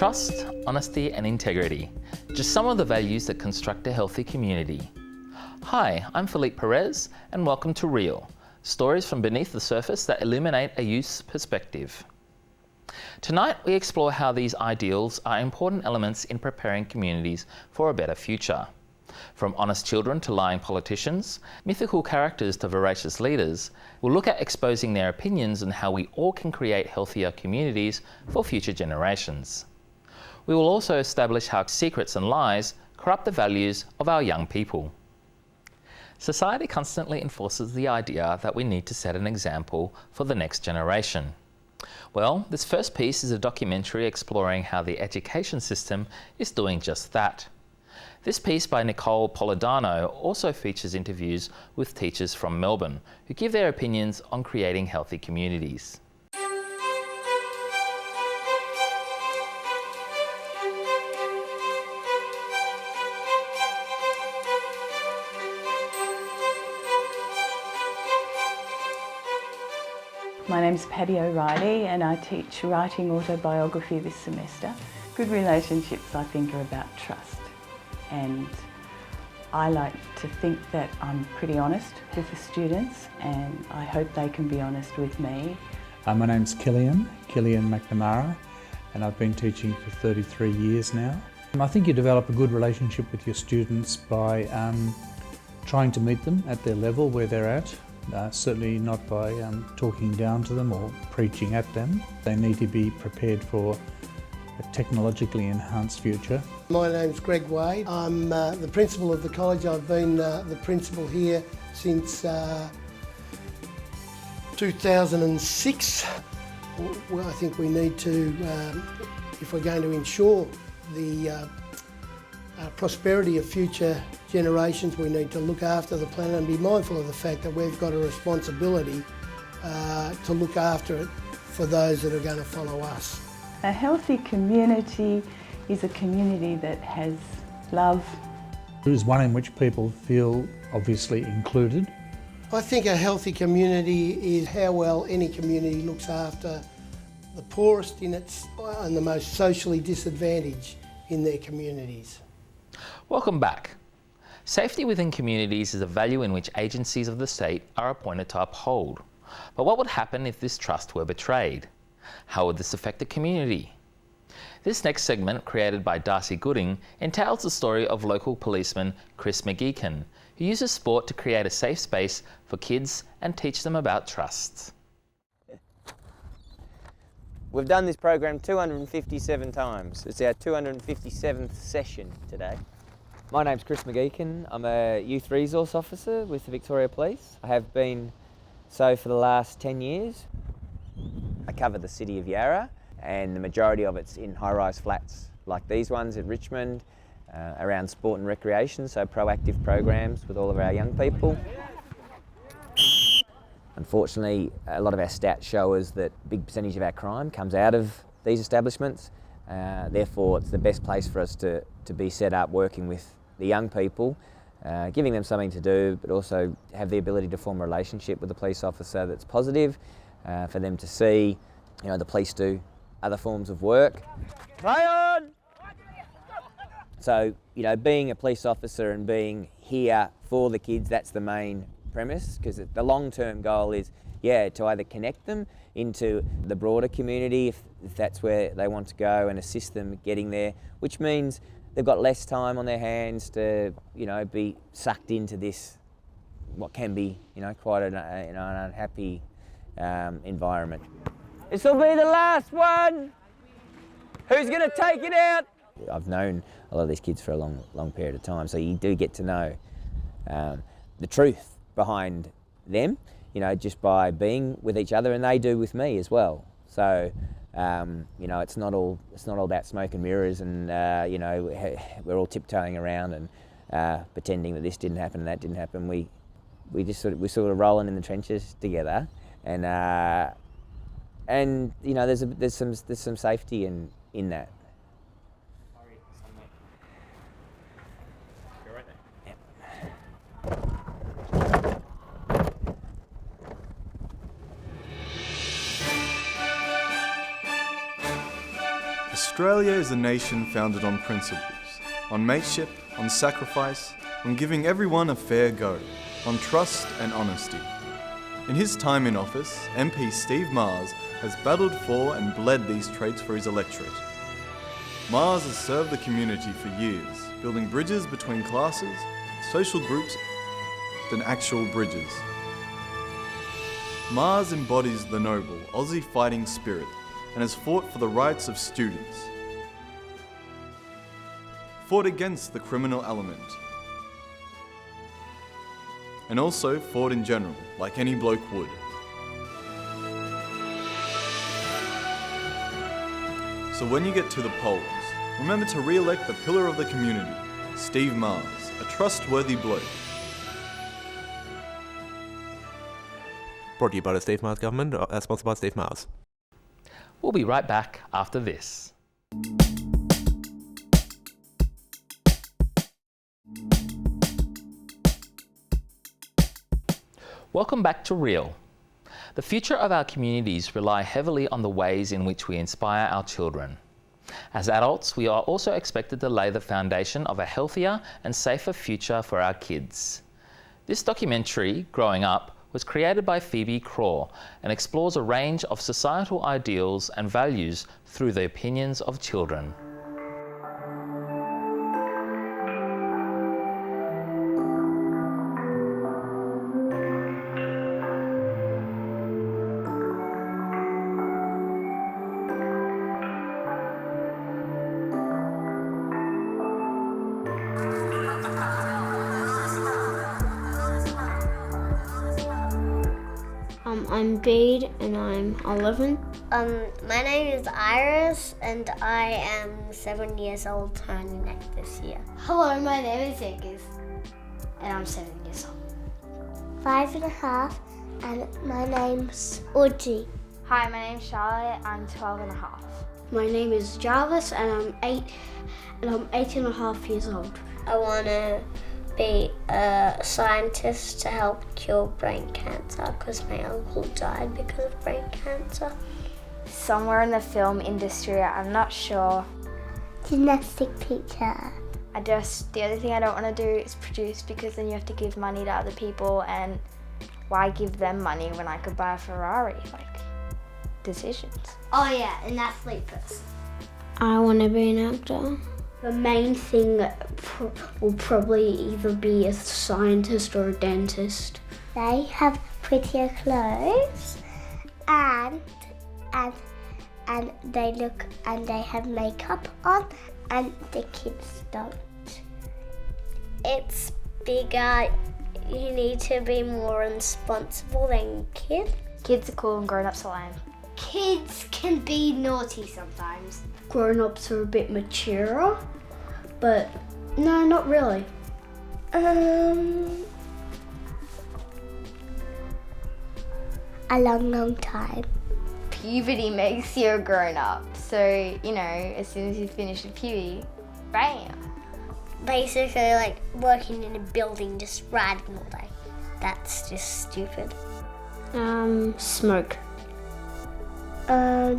Trust, honesty and integrity. Just some of the values that construct a healthy community. Hi, I'm Philippe Perez and welcome to Real, stories from beneath the surface that illuminate a youth's perspective. Tonight we explore how these ideals are important elements in preparing communities for a better future. From honest children to lying politicians, mythical characters to voracious leaders, we'll look at exposing their opinions and how we all can create healthier communities for future generations. We will also establish how secrets and lies corrupt the values of our young people. Society constantly enforces the idea that we need to set an example for the next generation. Well, this first piece is a documentary exploring how the education system is doing just that. This piece by Nicole Polidano also features interviews with teachers from Melbourne who give their opinions on creating healthy communities. My name's Paddy O'Reilly and I teach writing autobiography this semester. Good relationships, I think, are about trust. And I like to think that I'm pretty honest with the students and I hope they can be honest with me. My name's Killian McNamara, and I've been teaching for 33 years now. I think you develop a good relationship with your students by trying to meet them at their level where they're at. Certainly not by talking down to them or preaching at them. They need to be prepared for a technologically enhanced future. My name's Greg Wade. I'm the principal of the college. I've been the principal here since 2006. Well, I think we need to, if we're going to ensure the prosperity of future generations, we need to look after the planet and be mindful of the fact that we've got a responsibility to look after it for those that are going to follow us. A healthy community is a community that has love. It is one in which people feel obviously included. I think a healthy community is how well any community looks after the poorest in its and the most socially disadvantaged in their communities. Welcome back. Safety within communities is a value in which agencies of the state are appointed to uphold. But what would happen if this trust were betrayed? How would this affect the community? This next segment, created by Darcy Gooding, entails the story of local policeman Chris McGeechan, who uses sport to create a safe space for kids and teach them about trust. We've done this program 257 times. It's our 257th session today. My name's Chris McGeechan. I'm a Youth Resource Officer with the Victoria Police. I have been so for the last 10 years. I cover the city of Yarra, and the majority of it's in high-rise flats like these ones at Richmond, around sport and recreation, so proactive programs with all of our young people. Unfortunately, a lot of our stats show us that a big percentage of our crime comes out of these establishments. Therefore, it's the best place for us to be set up working with the young people, giving them something to do, but also have the ability to form a relationship with the police officer that's positive, for them to see, the police do other forms of work. Play on! So, being a police officer and being here for the kids, that's the main premise, because the long-term goal is, to either connect them into the broader community if that's where they want to go and assist them getting there, which means they've got less time on their hands to, be sucked into this, what can be, quite an unhappy environment. This will be the last one! Who's going to take it out? I've known a lot of these kids for a long period of time, so you do get to know the truth behind them, just by being with each other, and they do with me as well. So, it's not all about smoke and mirrors, and we're all tiptoeing around and pretending that this didn't happen and that didn't happen. We're sort of rolling in the trenches together, and there's some safety in that. Australia is a nation founded on principles, on mateship, on sacrifice, on giving everyone a fair go, on trust and honesty. In his time in office, MP Steve Mars has battled for and bled these traits for his electorate. Mars has served the community for years, building bridges between classes, social groups, and actual bridges. Mars embodies the noble Aussie fighting spirit and has fought for the rights of students. Fought against the criminal element. And also fought in general, like any bloke would. So when you get to the polls, remember to re-elect the pillar of the community, Steve Mars, a trustworthy bloke. Brought to you by the Steve Mars government, sponsored by Steve Mars. We'll be right back after this. Welcome back to Real. The future of our communities rely heavily on the ways in which we inspire our children. As adults, we are also expected to lay the foundation of a healthier and safer future for our kids. This documentary, Growing Up, was created by Phoebe Craw and explores a range of societal ideals and values through the opinions of children. I'm Bede and I'm 11. My name is Iris and I am 7 years old, turning 8 this year. Hello, my name is Egis and I'm 7 years old. 5.5 and my name's Audrey. Hi, my name's Charlotte. I'm 12.5. My name is Jarvis and I'm 8 and a half years old. I want to be a scientist to help cure brain cancer because my uncle died because of brain cancer. Somewhere in the film industry, I'm not sure. Gymnastic teacher. The only thing I don't want to do is produce, because then you have to give money to other people, and why give them money when I could buy a Ferrari? Decisions. Oh yeah, an athlete person. I want to be an actor. The main thing will probably either be a scientist or a dentist. They have prettier clothes and they look and they have makeup on, and the kids don't. It's bigger. You need to be more responsible than kids. Kids are cool and grown-ups are lame. Kids can be naughty sometimes. Grown-ups are a bit maturer, but no, not really. A long time. Puberty makes you a grown-up, so, as soon as you finish with puberty, bam. Basically, working in a building, just riding all day. That's just stupid. Smoke.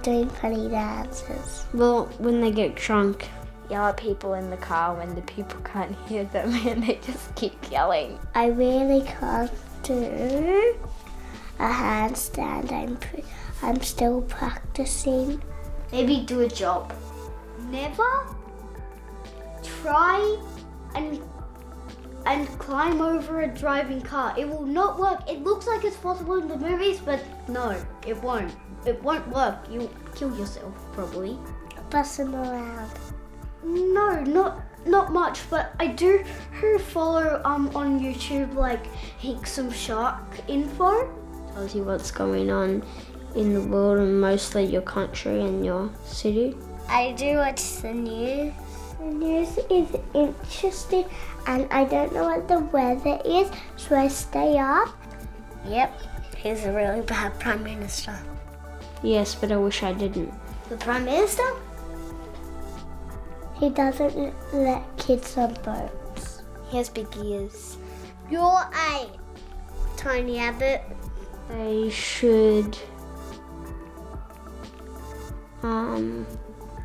Doing funny dances. Well, when they get drunk. Yell at people in the car when the people can't hear them and they just keep yelling. I really can't do a handstand. I'm still practicing. Maybe do a job. Never try and climb over a driving car. It will not work. It looks like it's possible in the movies, but no, it won't. It won't work. You'll kill yourself, probably. Bust them around. No, not much, but I do follow on YouTube some shark info. Tells you what's going on in the world and mostly your country and your city. I do watch the news. The news is interesting and I don't know what the weather is, so I stay up. Yep, he's a really bad Prime Minister. Yes, but I wish I didn't. The Prime Minister? He doesn't let kids on boats. He has big ears. You're a Tony Abbott. They should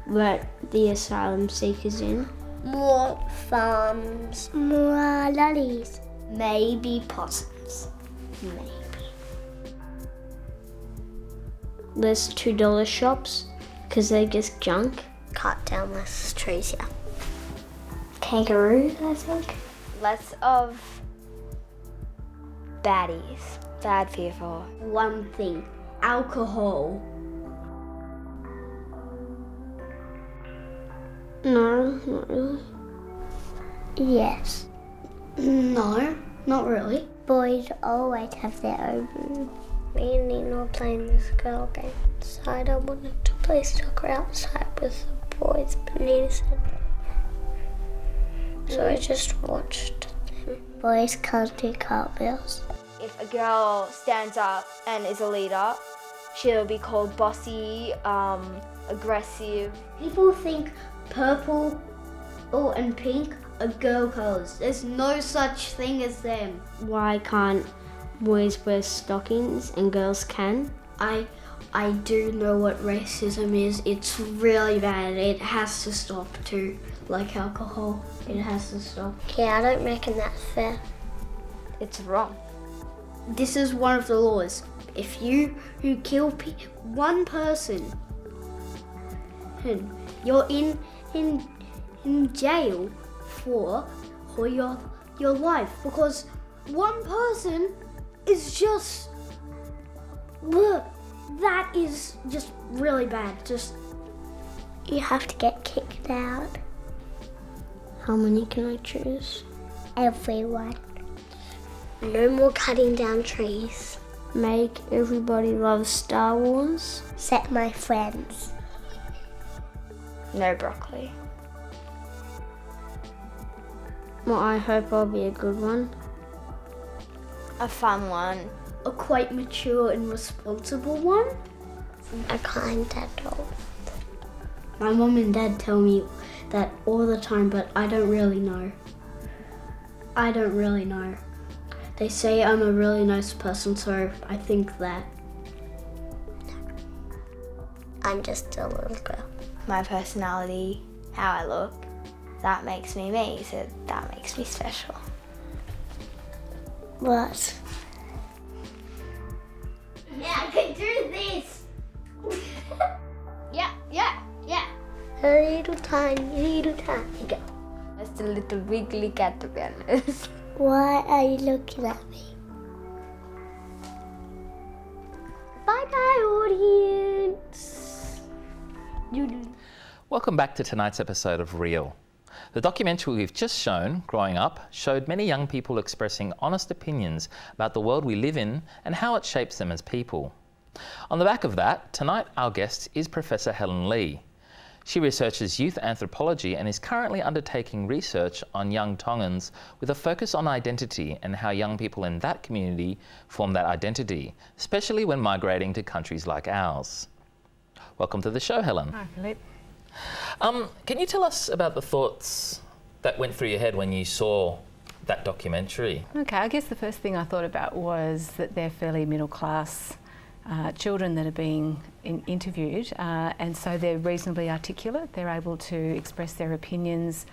let the asylum seekers in. More farms. More lollies. Maybe possums. Maybe. Less $2 shops, because they're just junk. Cut down less trees, yeah. Kangaroos, I think. Less of baddies, bad people. One thing, alcohol. No, not really. Yes. No, not really. Boys always have their own room. Me and Nina were playing this girl game inside. I wanted to play soccer outside with the boys, but Nina said no. So I just watched them. Boys can't do cartwheels. If a girl stands up and is a leader, she'll be called bossy, aggressive. People think purple and pink are girl colours. There's no such thing as them. Why can't boys wear stockings and girls can? I do know what racism is. It's really bad. It has to stop too. Like alcohol, it has to stop. Yeah, I don't reckon that's fair. It's wrong. This is one of the laws. If you kill one person, you're in jail for your life, because one person is just, that is just really bad. Just, you have to get kicked out. How many can I choose? Everyone. No more cutting down trees. Make everybody love Star Wars. Set my friends. No broccoli. Well, I hope I'll be a good one. A fun one. A quite mature and responsible one. A kind adult. My mum and dad tell me that all the time, but I don't really know. They say I'm a really nice person, so I think that. I'm just a little girl. My personality, how I look, that makes me me, so that makes me special. What? Yeah, I can do this! Yeah. A little tiny girl. Just a little wiggly cat, to be honest. Why are you looking at me? Bye-bye, audience! Welcome back to tonight's episode of Real. The documentary we've just shown, Growing Up, showed many young people expressing honest opinions about the world we live in and how it shapes them as people. On the back of that, tonight our guest is Professor Helen Lee. She researches youth anthropology and is currently undertaking research on young Tongans with a focus on identity and how young people in that community form that identity, especially when migrating to countries like ours. Welcome to the show, Helen. Hi, Philippe. Can you tell us about the thoughts that went through your head when you saw that documentary? Okay, I guess the first thing I thought about was that they're fairly middle class children that are being interviewed, and so they're reasonably articulate. They're able to express their opinions,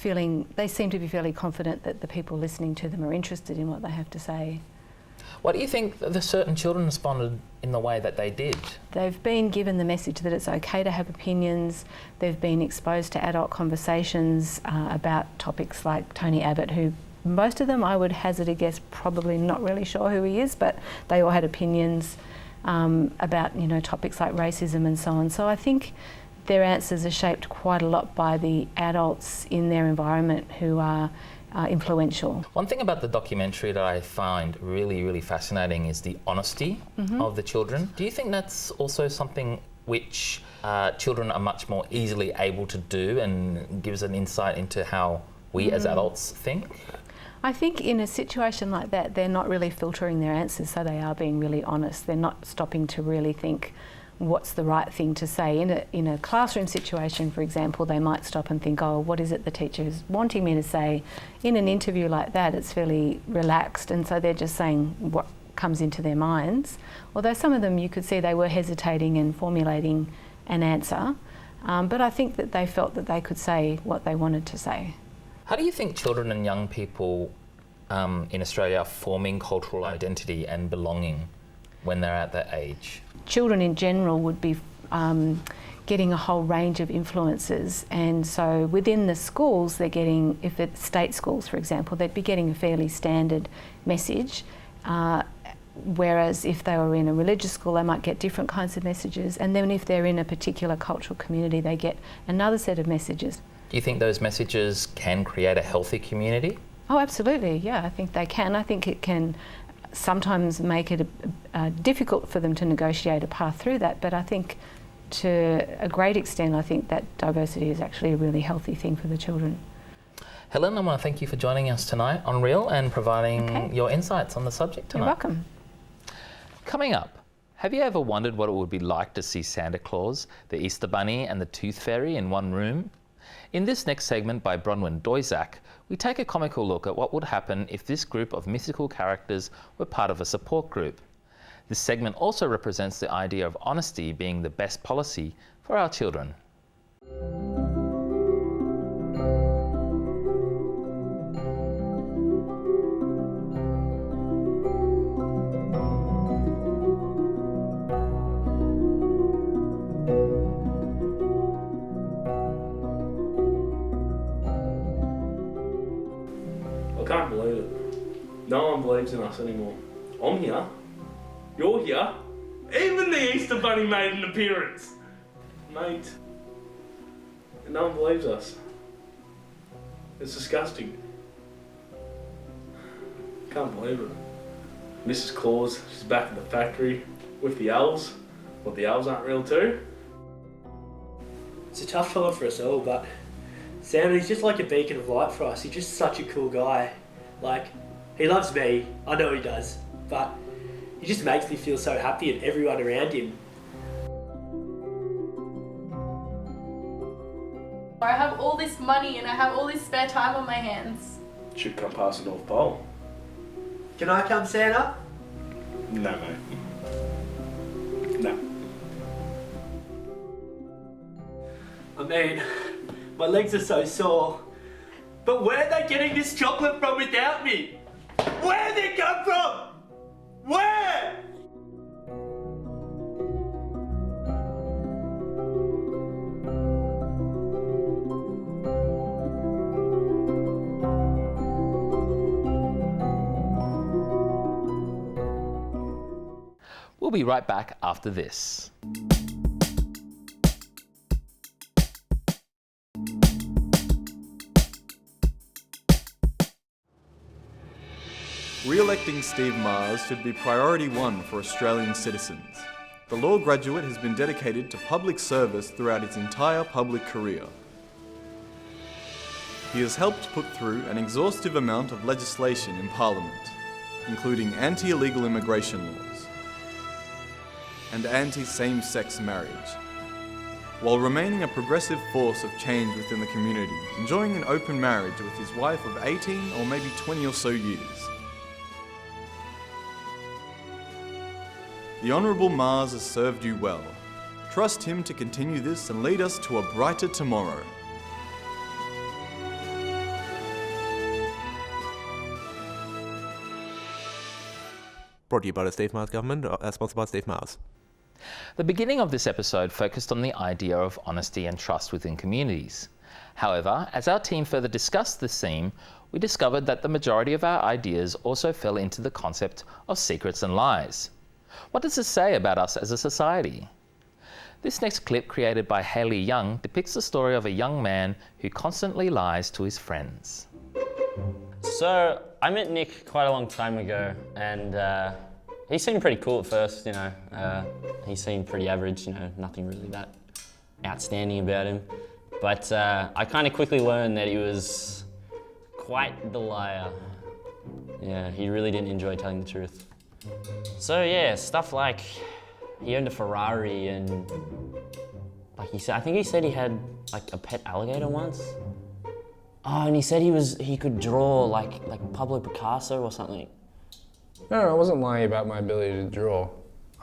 they seem to be fairly confident that the people listening to them are interested in what they have to say. Why do you think the certain children responded in the way that they did? They've been given the message that it's okay to have opinions. They've been exposed to adult conversations about topics like Tony Abbott, who most of them, I would hazard a guess, probably not really sure who he is, but they all had opinions about topics like racism and so on. So I think their answers are shaped quite a lot by the adults in their environment who are influential. One thing about the documentary that I find really, really fascinating is the honesty of the children. Do you think that's also something which children are much more easily able to do and gives an insight into how we as adults think? I think in a situation like that, they're not really filtering their answers, so they are being really honest. They're not stopping to really think what's the right thing to say. In a classroom situation, for example, they might stop and think, oh, what is it the teacher is wanting me to say? In an interview like that, it's fairly relaxed, and so they're just saying what comes into their minds. Although some of them, you could see they were hesitating and formulating an answer. But I think that they felt that they could say what they wanted to say. How do you think children and young people in Australia are forming cultural identity and belonging when they're at that age? Children in general would be getting a whole range of influences, and so within the schools they're getting, if it's state schools for example, they'd be getting a fairly standard message, whereas if they were in a religious school they might get different kinds of messages, and then if they're in a particular cultural community they get another set of messages. Do you think those messages can create a healthy community? Oh, absolutely, yeah, I think they can. I think it can sometimes make it difficult for them to negotiate a path through that, but I think to a great extent I think that diversity is actually a really healthy thing for the children. Helen, I want to thank you for joining us tonight on Real and providing your insights on the subject tonight. You're welcome. Coming up, have you ever wondered what it would be like to see Santa Claus, the Easter Bunny and the Tooth Fairy in one room? In this next segment by Bronwyn Doizak, we take a comical look at what would happen if this group of mythical characters were part of a support group. This segment also represents the idea of honesty being the best policy for our children. I can't believe it. No one believes in us anymore. I'm here. You're here. Even the Easter Bunny made an appearance. Mate. And no one believes us. It's disgusting. Can't believe it. Mrs. Claus, she's back in the factory with the elves. Well, the elves aren't real too. It's a tough time for us all, but Sam, he's just like a beacon of light for us. He's just such a cool guy. Like, he loves me, I know he does, but he just makes me feel so happy and everyone around him. I have all this money and I have all this spare time on my hands. Should come past the North Pole. Can I come, Santa? No, mate. No. I mean, my legs are so sore. But where are they getting this chocolate from without me? Where did it come from? Where? We'll be right back after this. Re-electing Steve Mars should be priority one for Australian citizens. The law graduate has been dedicated to public service throughout his entire public career. He has helped put through an exhaustive amount of legislation in Parliament, including anti-illegal immigration laws and anti-same-sex marriage, while remaining a progressive force of change within the community, enjoying an open marriage with his wife of 18 or maybe 20 or so years. The Honourable Mars has served you well. Trust him to continue this and lead us to a brighter tomorrow. Brought to you by the Steve Mars government, sponsored by Steve Mars. The beginning of this episode focused on the idea of honesty and trust within communities. However, as our team further discussed this theme, we discovered that the majority of our ideas also fell into the concept of secrets and lies. What does this say about us as a society? This next clip, created by Haley Young, depicts the story of a young man who constantly lies to his friends. So, I met Nick quite a long time ago, and he seemed pretty cool at first, you know. He seemed pretty average, you know, nothing really that outstanding about him. But I kind of quickly learned that he was quite the liar. Yeah, he really didn't enjoy telling the truth. So yeah, stuff like he owned a Ferrari and like I think he said he had like a pet alligator once. Oh, and he said he could draw like Pablo Picasso or something. No, I wasn't lying about my ability to draw.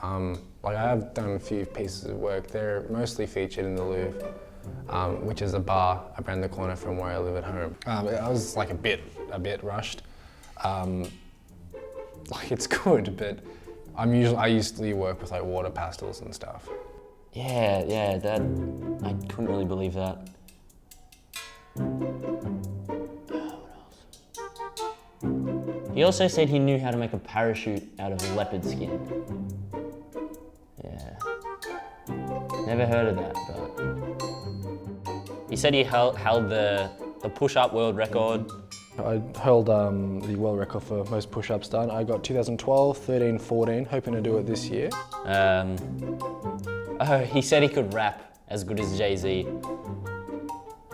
Like I have done a few pieces of work. They're mostly featured in the Louvre. which is a bar around the corner from where I live at home. I was like a bit rushed. Like it's good, but I usually work with like water pastels and stuff. Yeah, that, I couldn't really believe that. He also said he knew how to make a parachute out of leopard skin. Yeah. Never heard of that, but... He said he held the push-up world record. I held the world record for most push-ups done. I got 2012, 13, 14, hoping to do it this year. Oh, he said he could rap as good as Jay-Z.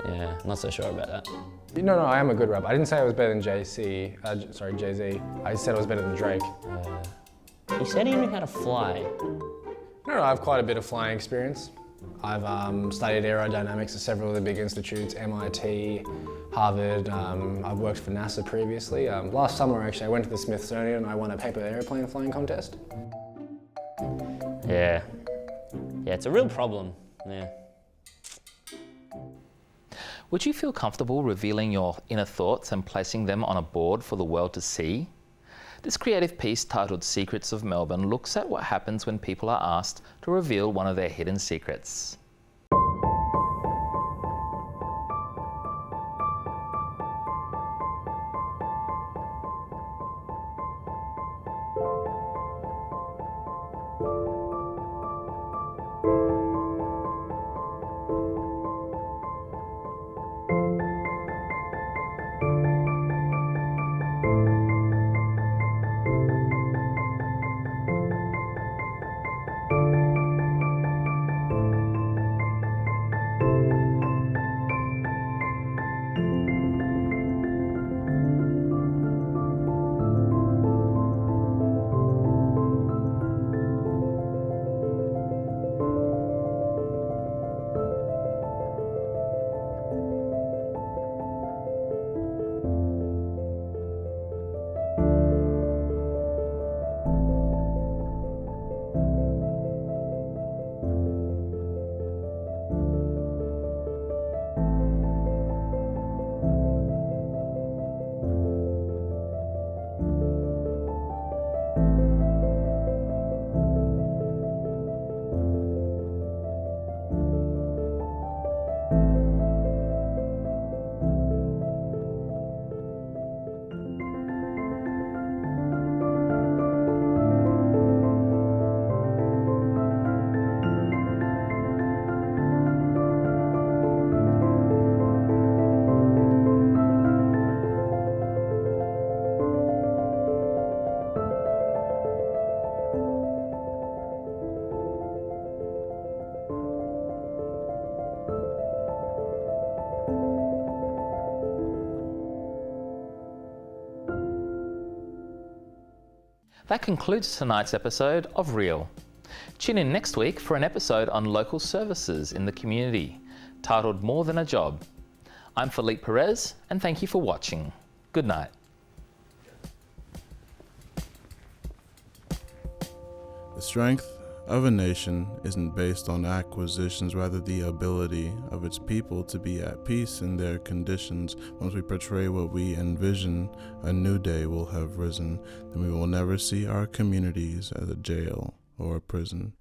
Yeah, not so sure about that. No, I am a good rapper. I didn't say I was better than Jay-Z. I said I was better than Drake. He said he knew how to fly. No, I have quite a bit of flying experience. I've studied aerodynamics at several of the big institutes, MIT, Harvard. I've worked for NASA previously. Last summer, actually, I went to the Smithsonian and I won a paper airplane flying contest. Yeah, it's a real problem, yeah. Would you feel comfortable revealing your inner thoughts and placing them on a board for the world to see? This creative piece titled Secrets of Melbourne looks at what happens when people are asked to reveal one of their hidden secrets. That concludes tonight's episode of Real. Tune in next week for an episode on local services in the community, titled More Than a Job. I'm Philippe Perez, and thank you for watching. Good night. The strength of a nation isn't based on acquisitions, rather the ability of its people to be at peace in their conditions. Once we portray what we envision, a new day will have risen, then we will never see our communities as a jail or a prison.